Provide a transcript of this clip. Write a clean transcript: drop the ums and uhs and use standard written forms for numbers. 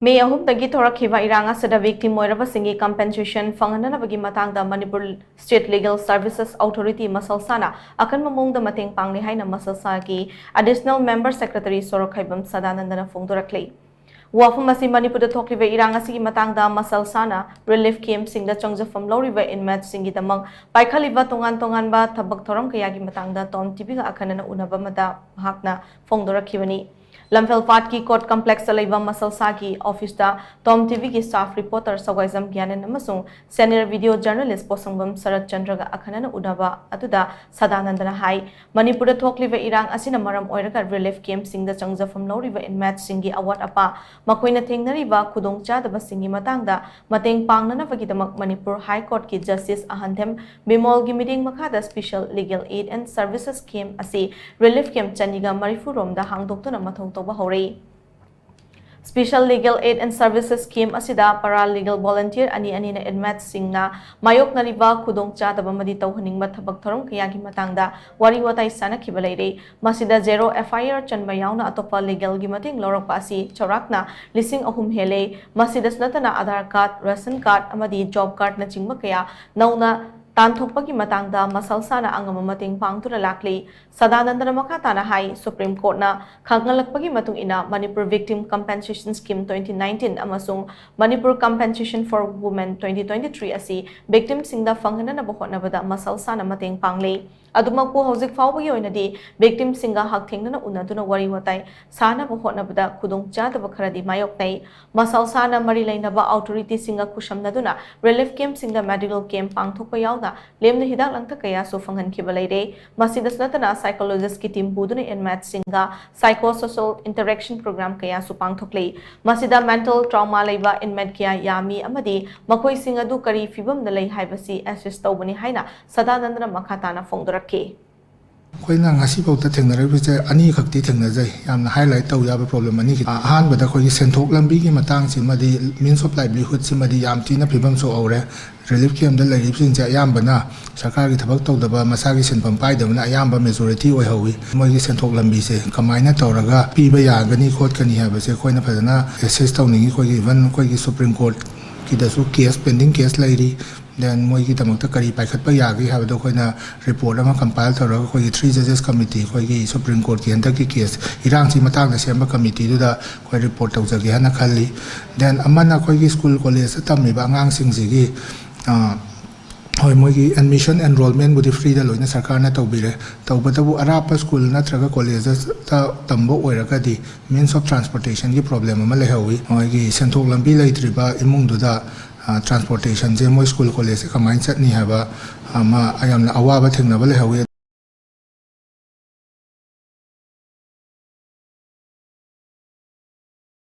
May ahumdagi thorakhiba irang asada victim oirabasingi compensation fangananabagi matangda Manipur State Legal Services Authority masalsana akan mamongda mateng pangni haina masalsagi Additional Member Secretary Sorokhaibam Sadanandana phongdorakli. Wafum asi Manipur thokliba irang asigi matangda masalsana relief camp singda changjafam loriba inmates singi damang paikhaliba tongan ba thabak thoram kayagi matangda Tom TV ga akanana unaba mada hakna phongdorakhibani. Lamphel Phat की court complex लेवा मसलसा की office दा Tom TV की staff reporter सगवाइजम ज्ञानन अमसुंग senior video journalist पोसंगबम शरद चंद्र गा अखनन उडबा अतुदा सदानंदना high Manipur थोकलिबा इरांग असिना मरम ओइरगा relief camp सिंग दा चंगजफम लौरिबा inmate सिंगी अवार्ड अपा मखोइना थेंगनरिबा खुदोंग चादबा सिंगी मतंगदा मतेंग पांगननबगीदमक मणिपुर हाई कोर्ट की जस्टिस अहंथेम बिमोल की मीटिंग मखादा special legal aid and services camp असि रिलीफ कैम्प चनिगा मरिफु रोमदा हांगदोक्तुना मथौ Special Legal Aid and Services Scheme asida paralegal volunteer ani na inmates singna mayok nariba khudong chadaba madi tawhaningba thabak thorom kayagi matangda wari watai sana khibalaire masida zero FIR chanba yauna atopa legal gi mating lorok pasi chorakna lising ahum hele masida snatana Aadhaar card ration card amadi job card na chingba kaya nauna तानथोपकी मतंगदा मसलसाना अंगम मतेंग पांगतुना लाकली सदानंदना मखाताना हाई सुप्रीम कोर्ट ना खांगलकपगी मतुंग इना मणिपुर विक्टिम कंपेंसेशन स्कीम 2019 अमसुंग मणिपुर कंपेंसेशन फॉर वुमेन 2023 असि विक्टिम सिंगदा फंगनना बहोनबदा मसलसाना मतेंग पांगले अदुमकपु हौजिक फावबगी ओइनदी विक्टिम सिंगा हकथेंगना उनदुना वरी वताई साना बहोनबदा खुदोंग चादब खरदी मायोकनै मसलसाना मरि लैनबा ऑथोरिटी सिंगा खुशमनदुना रिलीफ कैम्प सिंगा मेडिकल कैम्प पांगथोकपा यावना लेमना हिदाक लंगथा कया सो फंगनखिबा लैरे मसिदस नतना साइकोलॉजिस्ट की टीम बुदुना इनमेट सिंगा साइकोसोशल इंटरेक्शन प्रोग्राम कया सो पांगथोकले मसिदा मेंटल ट्रॉमा लैबा इनमेट कया यामी अमदी मखोइ सिंग अदु करी फिबम द लै हाइबसी एसेस तौबनी हाइना सदानंदना मखाताना फोंगदोरक्के कोइना ngasi pau ta thengnarabise ani khakti thengnajai yamna highlight tau yaba problem ani ahan bada koi senthok lambi gi matang simadi means of livelihood simadi yam tina phibam so aure relief camp da lai sing ja yam bana sarkar gi thabak tau daba masa gi senpam pai dabana ayam ba majority oi hawi moi gi senthok lambi se kamaina tawraga piba ya gani khot kani ha ba se koina phadana assess tau ningi koi gi even koi gi supreme court ki da su case pending case lairi then moi ki tamak ta kari pai khat pa ya gi ha do koina report ama compile thara koi 3 judges committee koi gi supreme court ki anda ki case irang si matang da sema committee du da koi report tau jagi hana khali then amana koi gi school college tammi ba ngang sing ji gi hoi moi gi admission enrollment budi free da loina sarkar na tawbire tawbatabu arapa school na traga colleges ta tambo oiraga di means of transportation gi problem ama lehawi hoi gi senthok lambi leitriba imung du da transportation je moi school college ka mindset ni haba ama ayamna awaba thengna ba lehawi